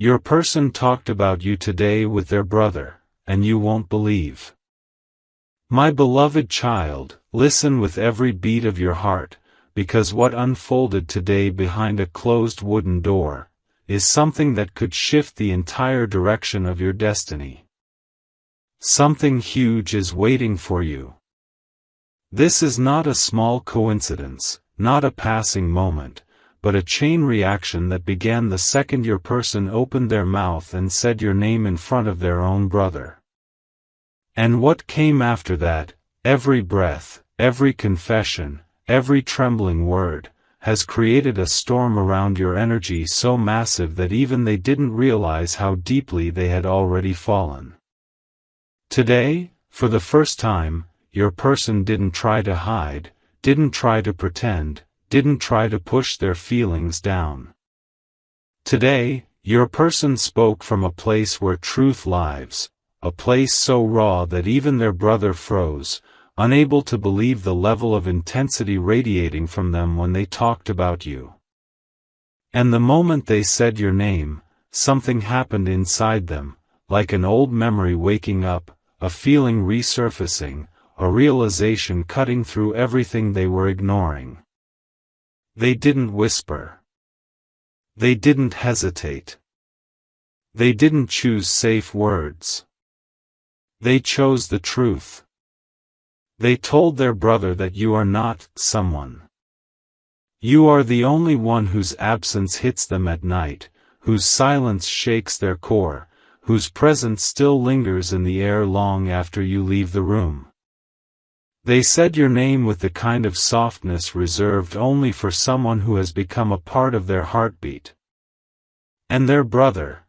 Your person talked about you today with their brother, and you won't believe. My beloved child, listen with every beat of your heart, because what unfolded today behind a closed wooden door is something that could shift the entire direction of your destiny. Something huge is waiting for you. This is not a small coincidence, not a passing moment, but a chain reaction that began the second your person opened their mouth and said your name in front of their own brother. And what came after that, every breath, every confession, every trembling word, has created a storm around your energy so massive that even they didn't realize how deeply they had already fallen. Today, for the first time, your person didn't try to hide, didn't try to pretend, didn't try to push their feelings down. Today, your person spoke from a place where truth lives, a place so raw that even their brother froze, unable to believe the level of intensity radiating from them when they talked about you. And the moment they said your name, something happened inside them, like an old memory waking up, a feeling resurfacing, a realization cutting through everything they were ignoring. They didn't whisper. They didn't hesitate. They didn't choose safe words. They chose the truth. They told their brother that you are not someone. You are the only one whose absence hits them at night, whose silence shakes their core, whose presence still lingers in the air long after you leave the room. They said your name with the kind of softness reserved only for someone who has become a part of their heartbeat. And their brother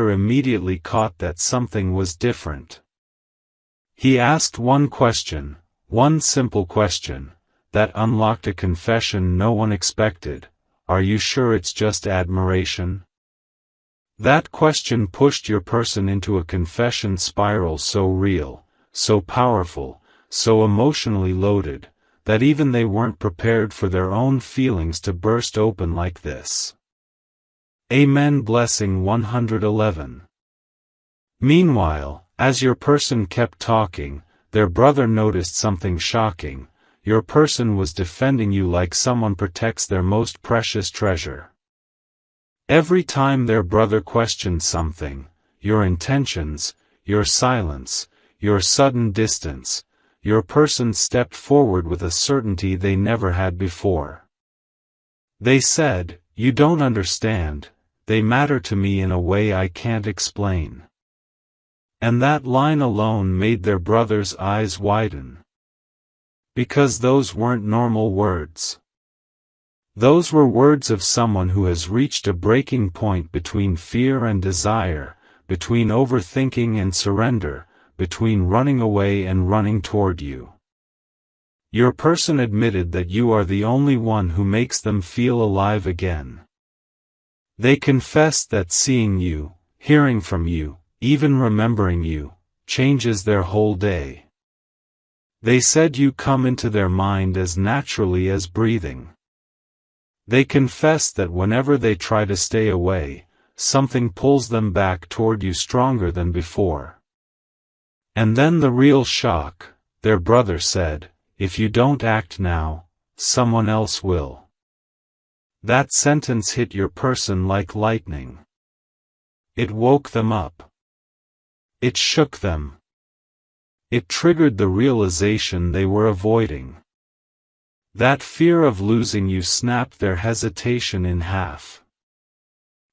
immediately caught that something was different. He asked one question, one simple question, that unlocked a confession no one expected. Are you sure it's just admiration? That question pushed your person into a confession spiral so real, so powerful, so emotionally loaded, that even they weren't prepared for their own feelings to burst open like this. Amen. Blessing 111. Meanwhile, as your person kept talking, their brother noticed something shocking. Your person was defending you like someone protects their most precious treasure. Every time their brother questioned something, your intentions, your silence, your sudden distance, your person stepped forward with a certainty they never had before. They said, "You don't understand, they matter to me in a way I can't explain." And that line alone made their brother's eyes widen. Because those weren't normal words. Those were words of someone who has reached a breaking point between fear and desire, between overthinking and surrender, between running away and running toward you. Your person admitted that you are the only one who makes them feel alive again. They confessed that seeing you, hearing from you, even remembering you, changes their whole day. They said you come into their mind as naturally as breathing. They confessed that whenever they try to stay away, something pulls them back toward you stronger than before. And then the real shock, their brother said, "If you don't act now, someone else will." That sentence hit your person like lightning. It woke them up. It shook them. It triggered the realization they were avoiding. That fear of losing you snapped their hesitation in half.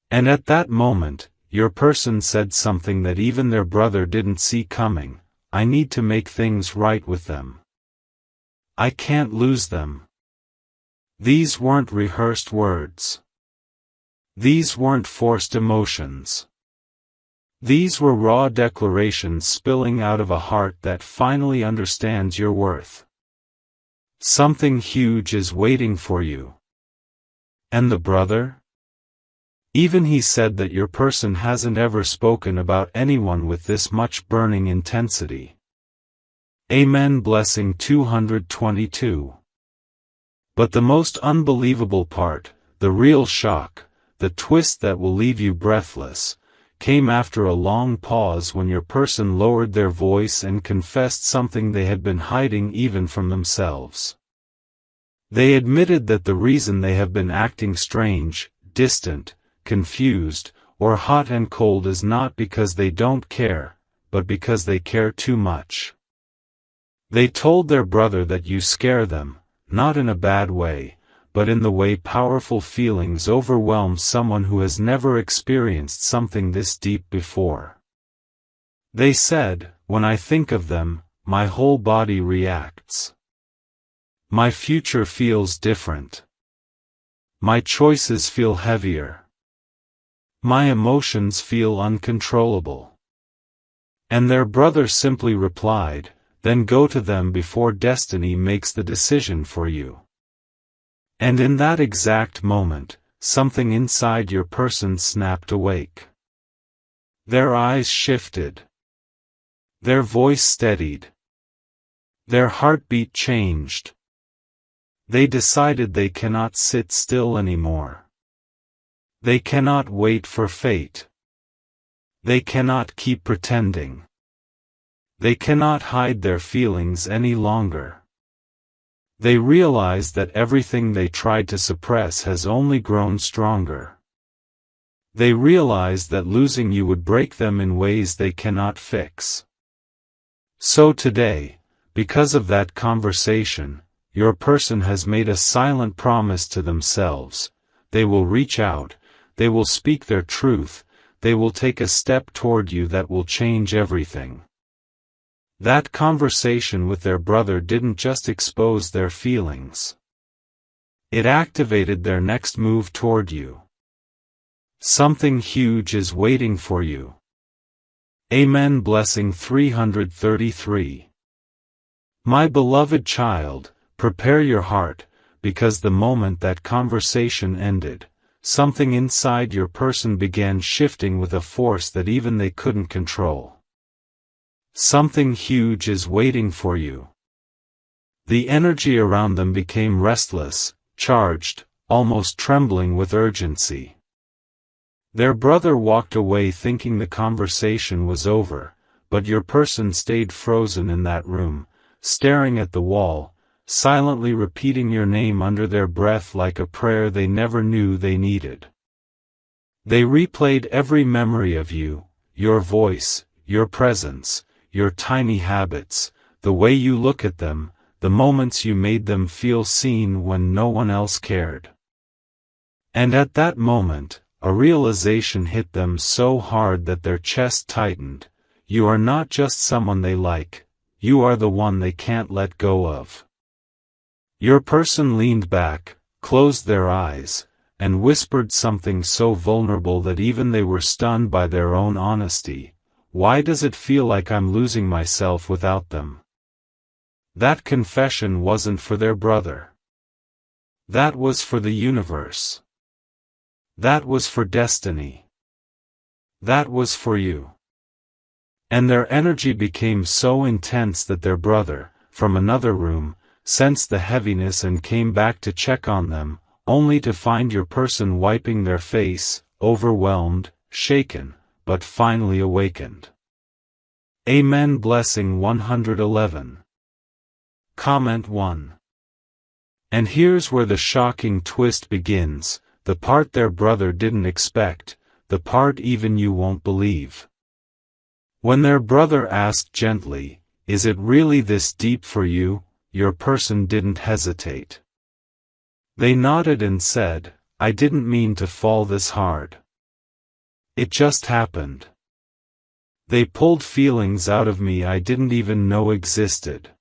And at that moment, your person said something that even their brother didn't see coming: "I need to make things right with them. I can't lose them." These weren't rehearsed words. These weren't forced emotions. These were raw declarations spilling out of a heart that finally understands your worth. Something huge is waiting for you. And the brother? Even he said that your person hasn't ever spoken about anyone with this much burning intensity. Amen. Blessing 222. But the most unbelievable part, the real shock, the twist that will leave you breathless, came after a long pause when your person lowered their voice and confessed something they had been hiding even from themselves. They admitted that the reason they have been acting strange, distant, confused, or hot and cold is not because they don't care, but because they care too much. They told their brother that you scare them, not in a bad way, but in the way powerful feelings overwhelm someone who has never experienced something this deep before. They said, "When I think of them, my whole body reacts. My future feels different. My choices feel heavier. My emotions feel uncontrollable." And their brother simply replied, "Then go to them before destiny makes the decision for you." And in that exact moment, something inside your person snapped awake. Their eyes shifted. Their voice steadied. Their heartbeat changed. They decided they cannot sit still anymore. They cannot wait for fate. They cannot keep pretending. They cannot hide their feelings any longer. They realize that everything they tried to suppress has only grown stronger. They realize that losing you would break them in ways they cannot fix. So today, because of that conversation, your person has made a silent promise to themselves. They will reach out, they will speak their truth, they will take a step toward you that will change everything. That conversation with their brother didn't just expose their feelings. It activated their next move toward you. Something huge is waiting for you. Amen. Blessing 333. My beloved child, prepare your heart, because the moment that conversation ended, something inside your person began shifting with a force that even they couldn't control. Something huge is waiting for you. The energy around them became restless, charged, almost trembling with urgency. Their brother walked away thinking the conversation was over, but your person stayed frozen in that room, staring at the wall, silently repeating your name under their breath like a prayer they never knew they needed. They replayed every memory of you, your voice, your presence, your tiny habits, the way you look at them, the moments you made them feel seen when no one else cared. And at that moment, a realization hit them so hard that their chest tightened. You are not just someone they like, you are the one they can't let go of. Your person leaned back, closed their eyes, and whispered something so vulnerable that even they were stunned by their own honesty. Why does it feel like I'm losing myself without them? That confession wasn't for their brother. That was for the universe. That was for destiny. That was for you. And their energy became so intense that their brother, from another room, sensed the heaviness and came back to check on them, only to find your person wiping their face, overwhelmed, shaken, but finally awakened. Amen. Blessing 111. Comment 1. And here's where the shocking twist begins, the part their brother didn't expect, the part even you won't believe. When their brother asked gently, "Is it really this deep for you?" your person didn't hesitate. They nodded and said, "I didn't mean to fall this hard. It just happened. They pulled feelings out of me I didn't even know existed."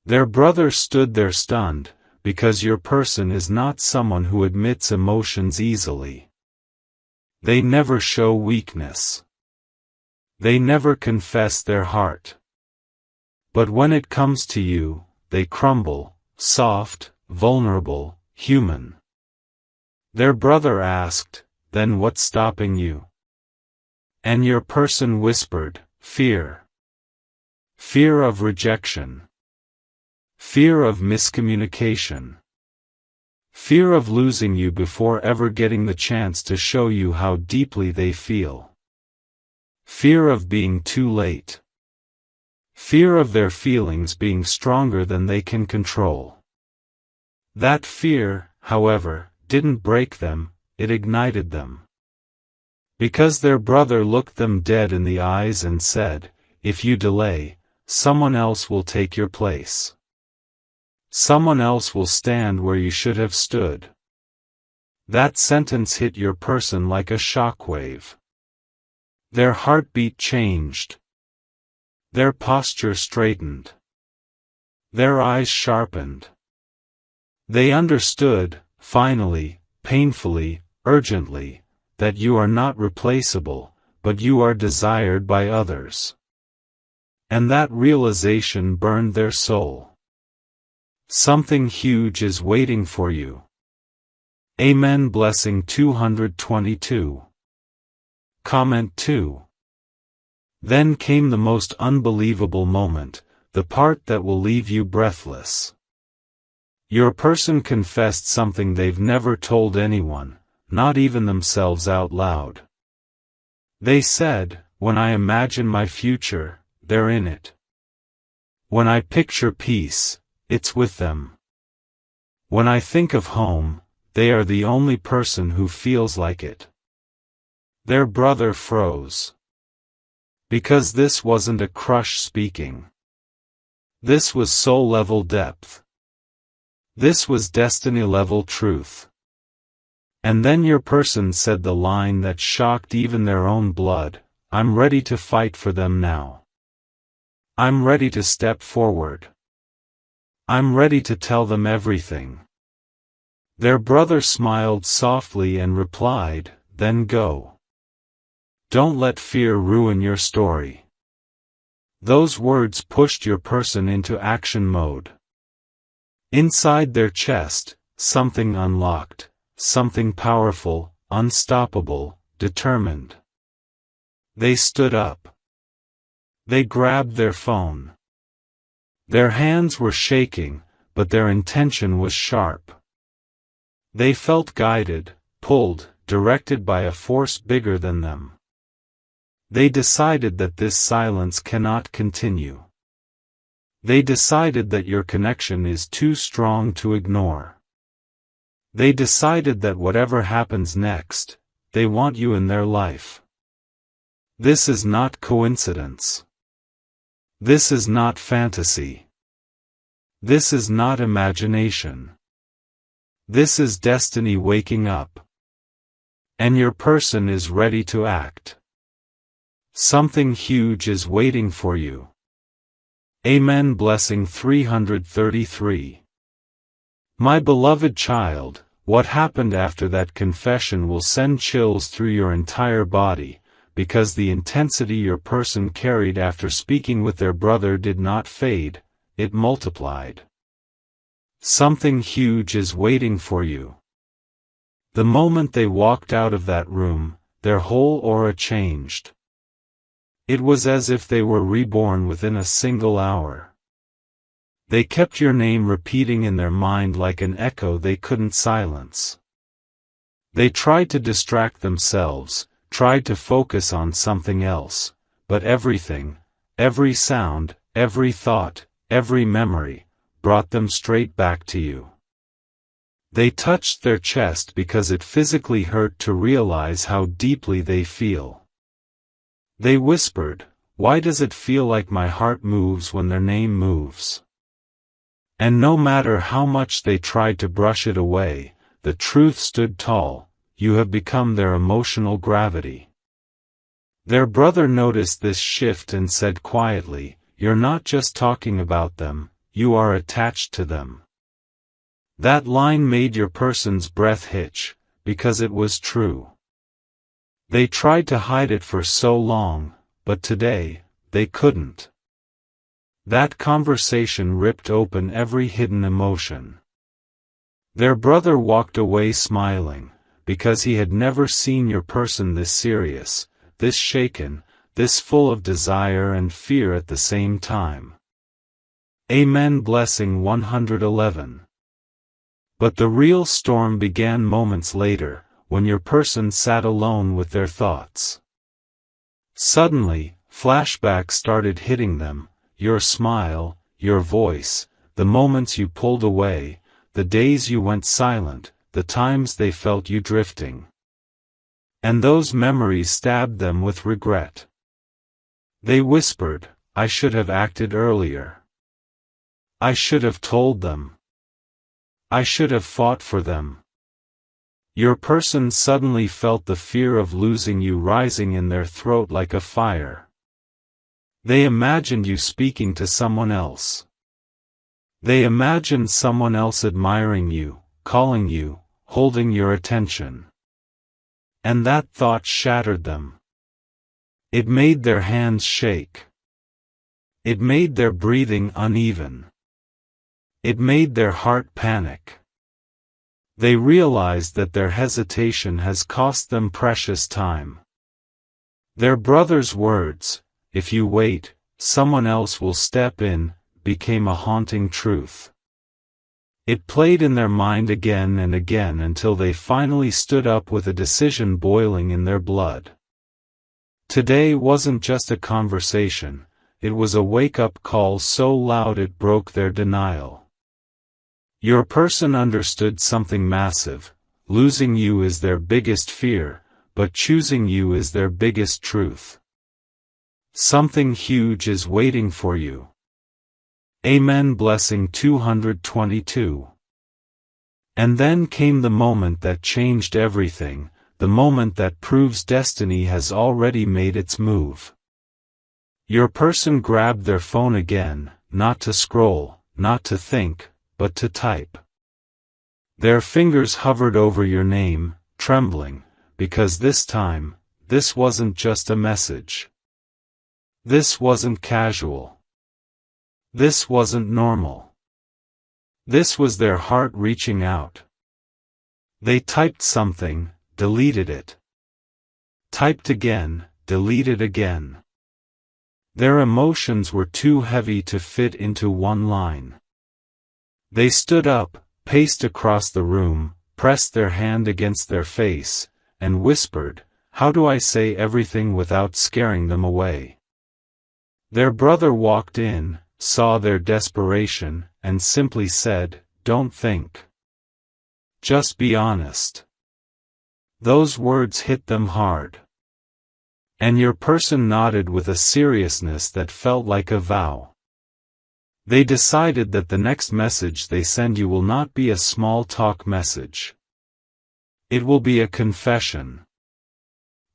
Their brother stood there stunned, because your person is not someone who admits emotions easily. They never show weakness. They never confess their heart. But when it comes to you, they crumble, soft, vulnerable, human. Their brother asked, "Then what's stopping you?" And your person whispered, "Fear. Fear of rejection. Fear of miscommunication. Fear of losing you before ever getting the chance to show you how deeply they feel. Fear of being too late. Fear of their feelings being stronger than they can control. That fear, however, didn't break them, it ignited them. Because their brother looked them dead in the eyes and said, "If you delay, someone else will take your place. Someone else will stand where you should have stood." That sentence hit your person like a shockwave. Their heartbeat changed. Their posture straightened. Their eyes sharpened. They understood, finally, painfully, urgently, that you are not replaceable, but you are desired by others. And that realization burned their soul. Something huge is waiting for you. Amen. Blessing 222. Comment 2. Then came the most unbelievable moment, the part that will leave you breathless. Your person confessed something they've never told anyone, not even themselves out loud. They said, "When I imagine my future, they're in it. When I picture peace, it's with them. When I think of home, they are the only person who feels like it." Their brother froze. Because this wasn't a crush speaking. This was soul-level depth. This was destiny-level truth. And then your person said the line that shocked even their own blood, "I'm ready to fight for them now. I'm ready to step forward. I'm ready to tell them everything." Their brother smiled softly and replied, "Then go. Don't let fear ruin your story." Those words pushed your person into action mode. Inside their chest, something unlocked, something powerful, unstoppable, determined. They stood up. They grabbed their phone. Their hands were shaking, but their intention was sharp. They felt guided, pulled, directed by a force bigger than them. They decided that this silence cannot continue. They decided that your connection is too strong to ignore. They decided that whatever happens next, they want you in their life. This is not coincidence. This is not fantasy. This is not imagination. This is destiny waking up. And your person is ready to act. Something huge is waiting for you. Amen. Blessing 333. My beloved child, what happened after that confession will send chills through your entire body, because the intensity your person carried after speaking with their brother did not fade, it multiplied. Something huge is waiting for you. The moment they walked out of that room, their whole aura changed. It was as if they were reborn within a single hour. They kept your name repeating in their mind like an echo they couldn't silence. They tried to distract themselves, tried to focus on something else, but everything, every sound, every thought, every memory, brought them straight back to you. They touched their chest because it physically hurt to realize how deeply they feel. They whispered, "Why does it feel like my heart moves when their name moves?" And no matter how much they tried to brush it away, the truth stood tall: you have become their emotional gravity. Their brother noticed this shift and said quietly, "You're not just talking about them, you are attached to them." That line made your person's breath hitch, because it was true. They tried to hide it for so long, but today, they couldn't. That conversation ripped open every hidden emotion. Their brother walked away smiling, because he had never seen your person this serious, this shaken, this full of desire and fear at the same time. Amen. Blessing 111. But the real storm began moments later, when your person sat alone with their thoughts. Suddenly, flashbacks started hitting them, your smile, your voice, the moments you pulled away, the days you went silent, the times they felt you drifting. And those memories stabbed them with regret. They whispered, "I should have acted earlier. I should have told them. I should have fought for them." Your person suddenly felt the fear of losing you rising in their throat like a fire. They imagined you speaking to someone else. They imagined someone else admiring you, calling you, holding your attention. And that thought shattered them. It made their hands shake. It made their breathing uneven. It made their heart panic. They realized that their hesitation has cost them precious time. Their brother's words, "If you wait, someone else will step in," became a haunting truth. It played in their mind again and again until they finally stood up with a decision boiling in their blood. Today wasn't just a conversation, it was a wake-up call so loud it broke their denial. Your person understood something massive. Losing you is their biggest fear, but choosing you is their biggest truth. Something huge is waiting for you. Amen. Blessing 222. And then came the moment that changed everything, the moment that proves destiny has already made its move. Your person grabbed their phone again, not to scroll, not to think, but to type. Their fingers hovered over your name, trembling, because this time, this wasn't just a message. This wasn't casual. This wasn't normal. This was their heart reaching out. They typed something, deleted it. Typed again, deleted again. Their emotions were too heavy to fit into one line. They stood up, paced across the room, pressed their hand against their face, and whispered, "How do I say everything without scaring them away?" Their brother walked in, saw their desperation, and simply said, "Don't think. Just be honest." Those words hit them hard. And your person nodded with a seriousness that felt like a vow. They decided that the next message they send you will not be a small talk message. It will be a confession.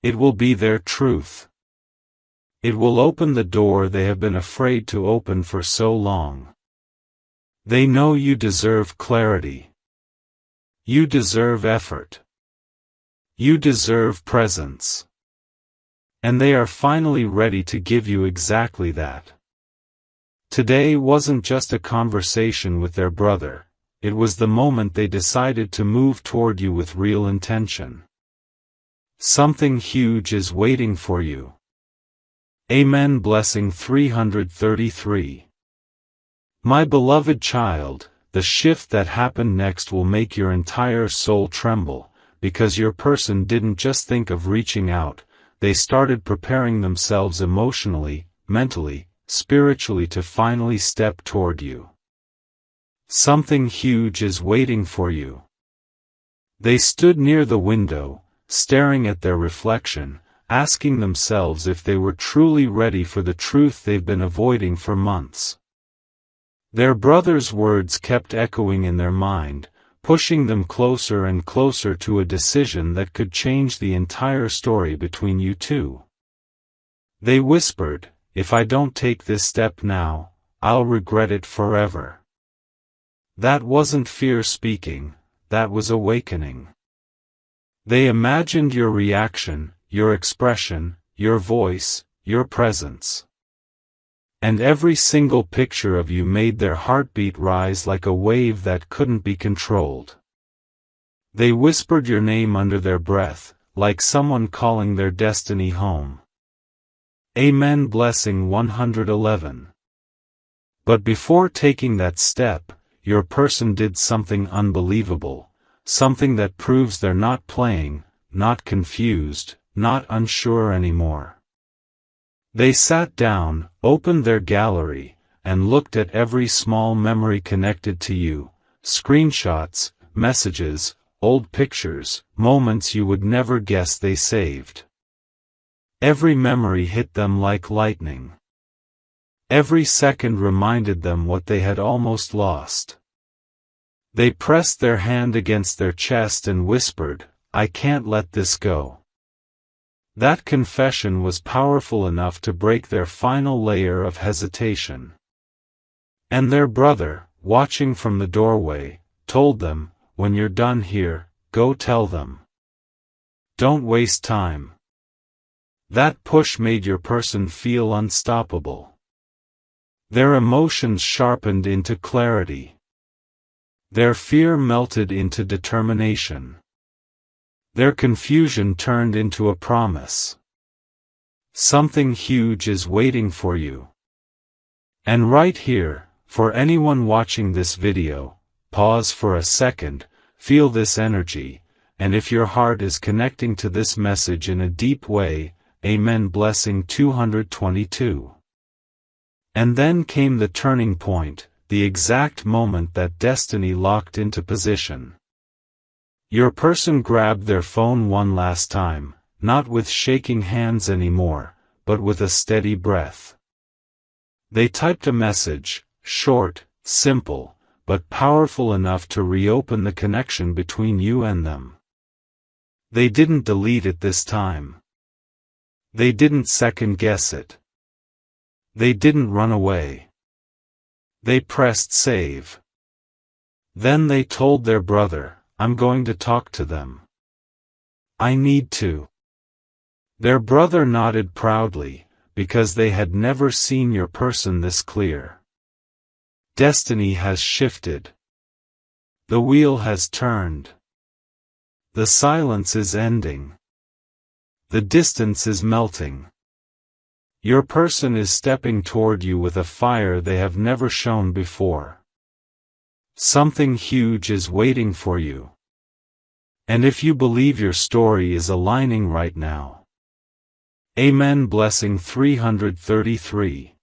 It will be their truth. It will open the door they have been afraid to open for so long. They know you deserve clarity. You deserve effort. You deserve presence. And they are finally ready to give you exactly that. Today wasn't just a conversation with their brother, it was the moment they decided to move toward you with real intention. Something huge is waiting for you. Amen. Blessing 333. My beloved child, the shift that happened next will make your entire soul tremble, because your person didn't just think of reaching out, they started preparing themselves emotionally, mentally, spiritually to finally step toward you. Something huge is waiting for you. They stood near the window, staring at their reflection, asking themselves if they were truly ready for the truth they've been avoiding for months. Their brother's words kept echoing in their mind, pushing them closer and closer to a decision that could change the entire story between you two. They whispered, "If I don't take this step now, I'll regret it forever." That wasn't fear speaking, that was awakening. They imagined your reaction, your expression, your voice, your presence. And every single picture of you made their heartbeat rise like a wave that couldn't be controlled. They whispered your name under their breath, like someone calling their destiny home. Amen. Blessing 111. But before taking that step, your person did something unbelievable, something that proves they're not playing, not confused, not unsure anymore. They sat down, opened their gallery, and looked at every small memory connected to you, screenshots, messages, old pictures, moments you would never guess they saved. Every memory hit them like lightning. Every second reminded them what they had almost lost. They pressed their hand against their chest and whispered, "I can't let this go." That confession was powerful enough to break their final layer of hesitation. And their brother, watching from the doorway, told them, "When you're done here, go tell them. Don't waste time." That push made your person feel unstoppable. Their emotions sharpened into clarity. Their fear melted into determination. Their confusion turned into a promise. Something huge is waiting for you. And right here, for anyone watching this video, pause for a second, feel this energy, and if your heart is connecting to this message in a deep way, Amen. Blessing 222. And then came the turning point, the exact moment that destiny locked into position. Your person grabbed their phone one last time, not with shaking hands anymore, but with a steady breath. They typed a message, short, simple, but powerful enough to reopen the connection between you and them. They didn't delete it this time. They didn't second-guess it. They didn't run away. They pressed save. Then they told their brother, "I'm going to talk to them. I need to." Their brother nodded proudly, because they had never seen your person this clear. Destiny has shifted. The wheel has turned. The silence is ending. The distance is melting. Your person is stepping toward you with a fire they have never shown before. Something huge is waiting for you. And if you believe your story is aligning right now. Amen. Blessing 333.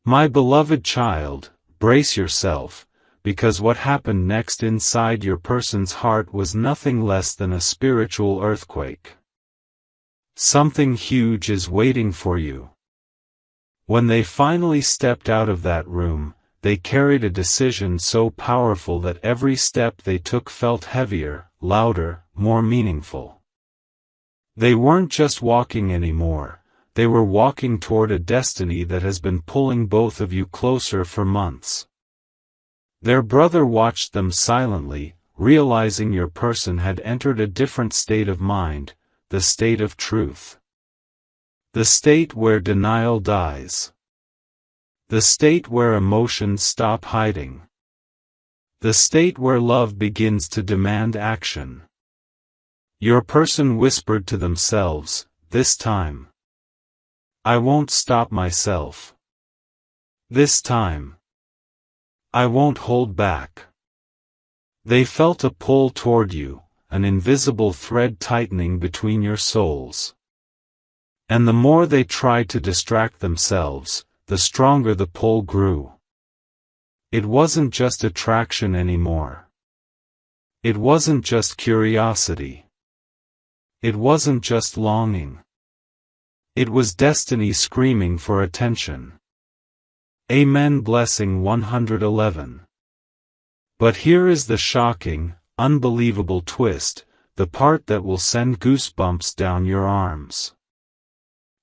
My beloved child, brace yourself, because what happened next inside your person's heart was nothing less than a spiritual earthquake. Something huge is waiting for you. When they finally stepped out of that room, they carried a decision so powerful that every step they took felt heavier, louder, more meaningful. They weren't just walking anymore, they were walking toward a destiny that has been pulling both of you closer for months. Their brother watched them silently, realizing your person had entered a different state of mind, the state of truth. The state where denial dies. The state where emotions stop hiding. The state where love begins to demand action. Your person whispered to themselves, "This time, I won't stop myself. This time, I won't hold back." They felt a pull toward you, an invisible thread tightening between your souls. And the more they tried to distract themselves, the stronger the pull grew. It wasn't just attraction anymore. It wasn't just curiosity. It wasn't just longing. It was destiny screaming for attention. Amen. Blessing 111. But here is the shocking, unbelievable twist, the part that will send goosebumps down your arms.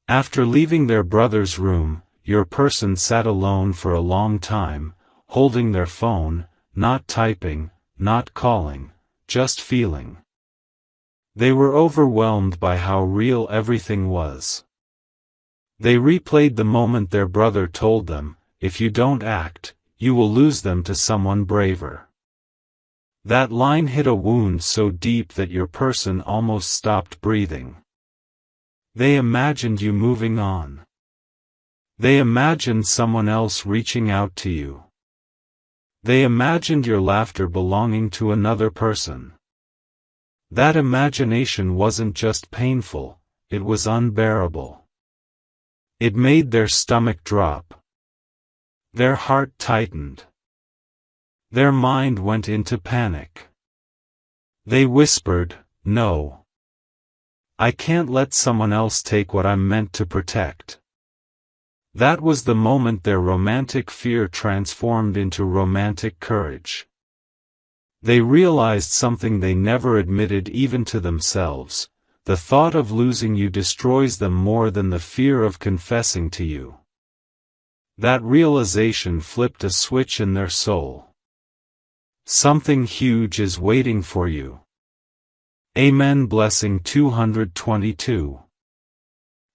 After leaving their brother's room, your person sat alone for a long time, holding their phone, not typing, not calling, just feeling. They were overwhelmed by how real everything was. They replayed the moment their brother told them, "If you don't act, you will lose them to someone braver." That line hit a wound so deep that your person almost stopped breathing. They imagined you moving on. They imagined someone else reaching out to you. They imagined your laughter belonging to another person. That imagination wasn't just painful, it was unbearable. It made their stomach drop. Their heart tightened. Their mind went into panic. They whispered, "No. I can't let someone else take what I'm meant to protect." That was the moment their romantic fear transformed into romantic courage. They realized something they never admitted even to themselves: the thought of losing you destroys them more than the fear of confessing to you. That realization flipped a switch in their soul. Something huge is waiting for you. Amen. Blessing 222.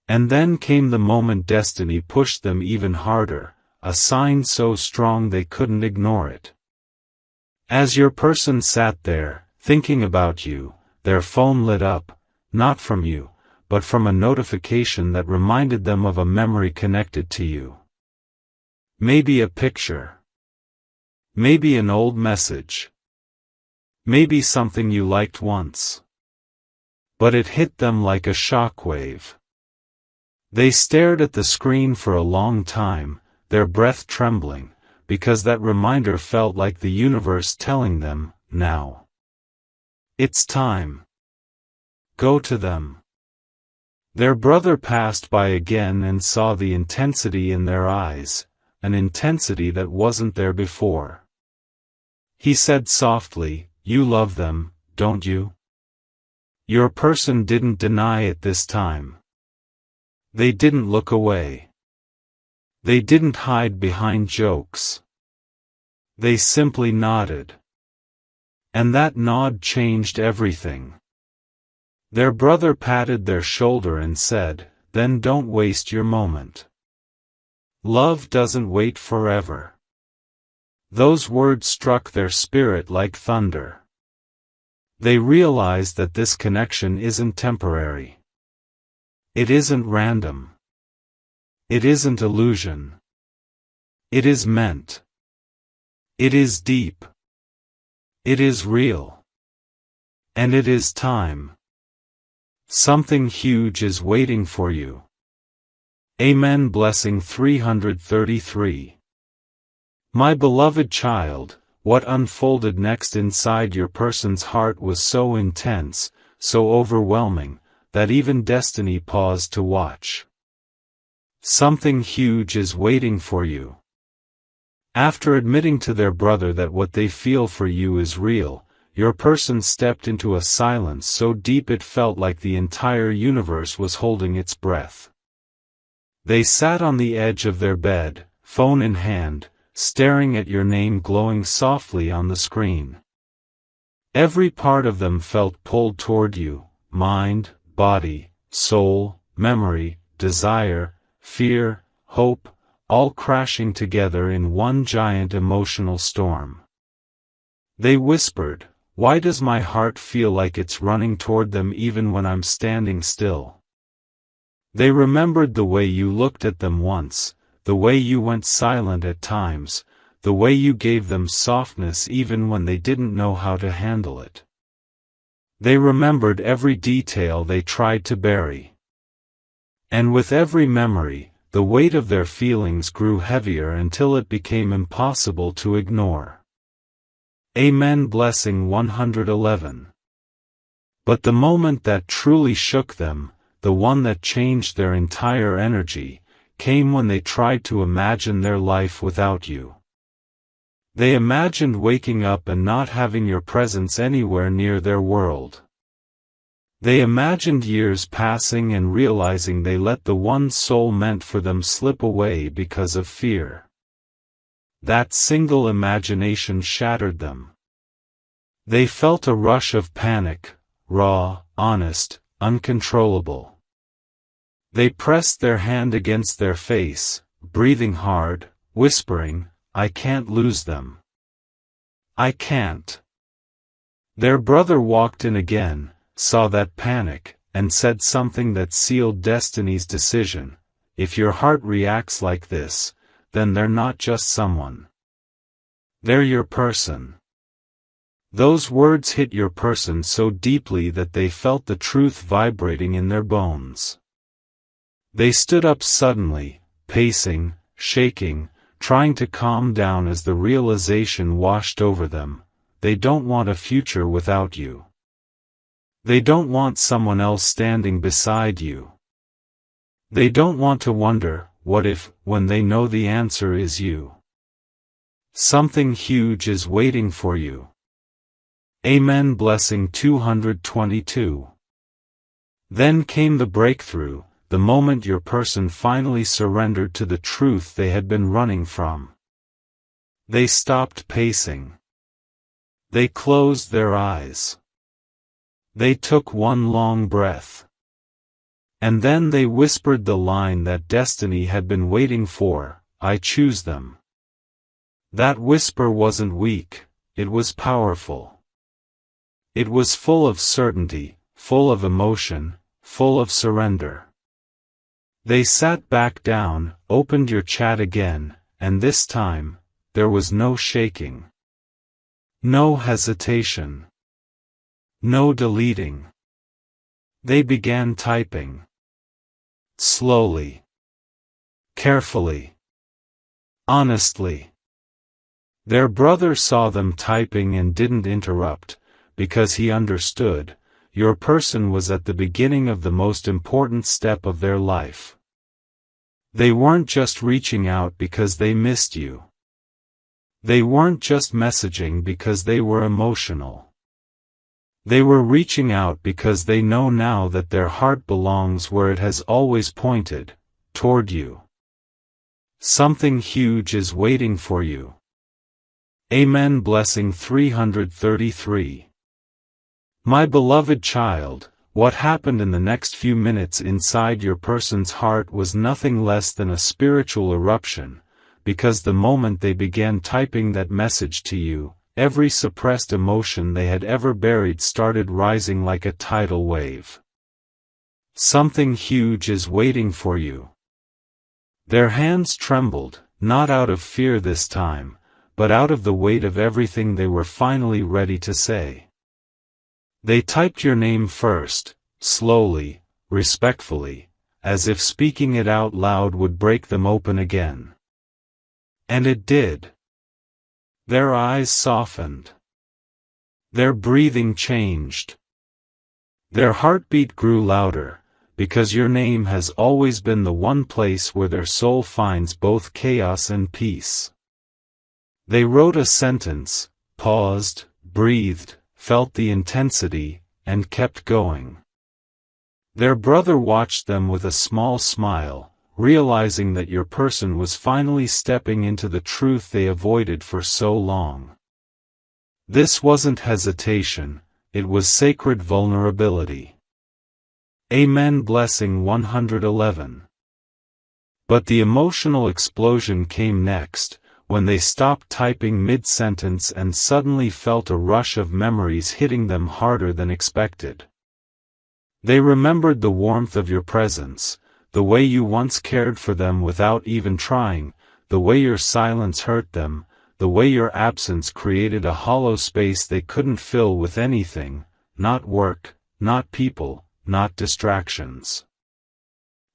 And then came the moment destiny pushed them even harder, a sign so strong they couldn't ignore it. As your person sat there, thinking about you, their phone lit up, not from you, but from a notification that reminded them of a memory connected to you. Maybe a picture. Maybe an old message. Maybe something you liked once. But it hit them like a shockwave. They stared at the screen for a long time, their breath trembling, because that reminder felt like the universe telling them, "Now. It's time. Go to them." Their brother passed by again and saw the intensity in their eyes, an intensity that wasn't there before. He said softly, "You love them, don't you?" Your person didn't deny it this time. They didn't look away. They didn't hide behind jokes. They simply nodded. And that nod changed everything. Their brother patted their shoulder and said, "Then don't waste your moment. Love doesn't wait forever." Those words struck their spirit like thunder. They realized that this connection isn't temporary. It isn't random. It isn't illusion. It is meant. It is deep. It is real. And it is time. Something huge is waiting for you. Amen. Blessing 333. My beloved child, what unfolded next inside your person's heart was so intense, so overwhelming, that even destiny paused to watch. Something huge is waiting for you. After admitting to their brother that what they feel for you is real, your person stepped into a silence so deep it felt like the entire universe was holding its breath. They sat on the edge of their bed, phone in hand, staring at your name glowing softly on the screen. Every part of them felt pulled toward you: mind, body, soul, memory, desire, fear, hope, all crashing together in one giant emotional storm. They whispered, "Why does my heart feel like it's running toward them even when I'm standing still?" They remembered the way you looked at them once, the way you went silent at times, the way you gave them softness even when they didn't know how to handle it. They remembered every detail they tried to bury. And with every memory, the weight of their feelings grew heavier until it became impossible to ignore. Amen. Blessing 111. But the moment that truly shook them, the one that changed their entire energy, came when they tried to imagine their life without you. They imagined waking up and not having your presence anywhere near their world. They imagined years passing and realizing they let the one soul meant for them slip away because of fear. That single imagination shattered them. They felt a rush of panic, raw, honest, uncontrollable. They pressed their hand against their face, breathing hard, whispering, "I can't lose them. I can't." Their brother walked in again, saw that panic, and said something that sealed destiny's decision: "If your heart reacts like this, then they're not just someone. They're your person. Those words hit your person so deeply that they felt the truth vibrating in their bones. They stood up suddenly, pacing, shaking, trying to calm down as the realization washed over them. They don't want a future without you. They don't want someone else standing beside you. They don't want to wonder, what if, when they know the answer is you. Something huge is waiting for you. Amen. Blessing 222. Then came the breakthrough, the moment your person finally surrendered to the truth they had been running from. They stopped pacing. They closed their eyes. They took one long breath. And then they whispered the line that destiny had been waiting for, I choose them. That whisper wasn't weak, it was powerful. It was full of certainty, full of emotion, full of surrender. They sat back down, opened your chat again, and this time, there was no shaking. No hesitation. No deleting. They began typing. Slowly. Carefully. Honestly. Their brother saw them typing and didn't interrupt, because he understood, your person was at the beginning of the most important step of their life. They weren't just reaching out because they missed you. They weren't just messaging because they were emotional. They were reaching out because they know now that their heart belongs where it has always pointed, toward you. Something huge is waiting for you. Amen. Blessing 333. My beloved child, what happened in the next few minutes inside your person's heart was nothing less than a spiritual eruption, because the moment they began typing that message to you, every suppressed emotion they had ever buried started rising like a tidal wave. Something huge is waiting for you. Their hands trembled, not out of fear this time, but out of the weight of everything they were finally ready to say. They typed your name first, slowly, respectfully, as if speaking it out loud would break them open again. And it did. Their eyes softened. Their breathing changed. Their heartbeat grew louder, because your name has always been the one place where their soul finds both chaos and peace. They wrote a sentence, paused, breathed, felt the intensity, and kept going. Their brother watched them with a small smile, realizing that your person was finally stepping into the truth they avoided for so long. This wasn't hesitation, it was sacred vulnerability. Amen. Blessing 111. But the emotional explosion came next, when they stopped typing mid-sentence and suddenly felt a rush of memories hitting them harder than expected. They remembered the warmth of your presence, the way you once cared for them without even trying, the way your silence hurt them, the way your absence created a hollow space they couldn't fill with anything, not work, not people, not distractions.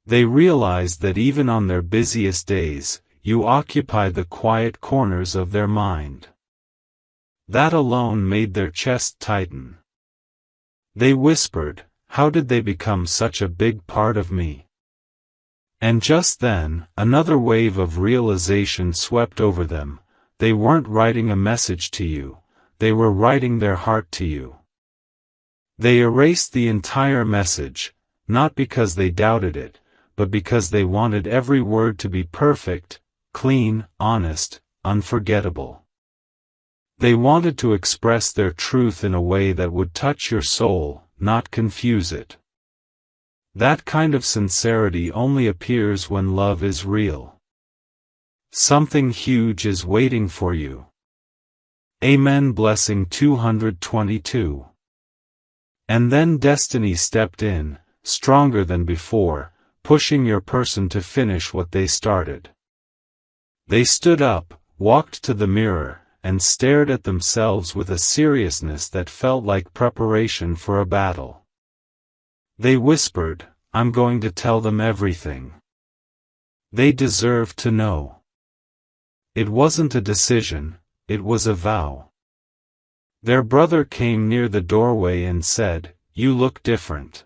They realized that even on their busiest days, you occupied the quiet corners of their mind. That alone made their chest tighten. They whispered, "How did they become such a big part of me?" And just then, another wave of realization swept over them. They weren't writing a message to you, they were writing their heart to you. They erased the entire message, not because they doubted it, but because they wanted every word to be perfect, clean, honest, unforgettable. They wanted to express their truth in a way that would touch your soul, not confuse it. That kind of sincerity only appears when love is real. Something huge is waiting for you. Amen. Blessing 222. And then destiny stepped in, stronger than before, pushing your person to finish what they started. They stood up, walked to the mirror, and stared at themselves with a seriousness that felt like preparation for a battle. They whispered, "I'm going to tell them everything. They deserve to know." It wasn't a decision, it was a vow. Their brother came near the doorway and said, "You look different."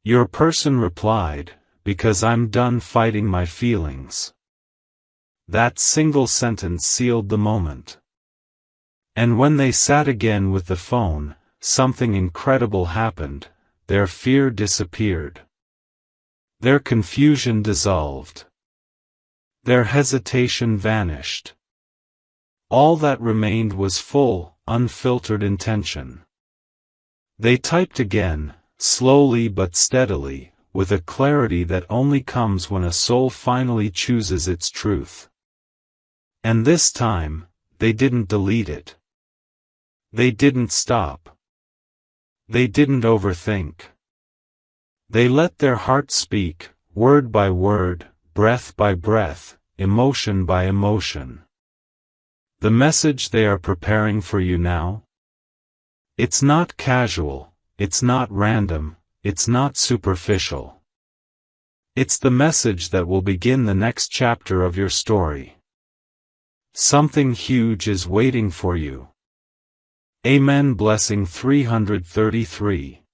Your person replied, "Because I'm done fighting my feelings." That single sentence sealed the moment. And when they sat again with the phone, something incredible happened. Their fear disappeared. Their confusion dissolved. Their hesitation vanished. All that remained was full, unfiltered intention. They typed again, slowly but steadily, with a clarity that only comes when a soul finally chooses its truth. And this time, they didn't delete it. They didn't stop. They didn't overthink. They let their heart speak, word by word, breath by breath, emotion by emotion. The message they are preparing for you now? It's not casual, it's not random, it's not superficial. It's the message that will begin the next chapter of your story. Something huge is waiting for you. Amen. Blessing 333.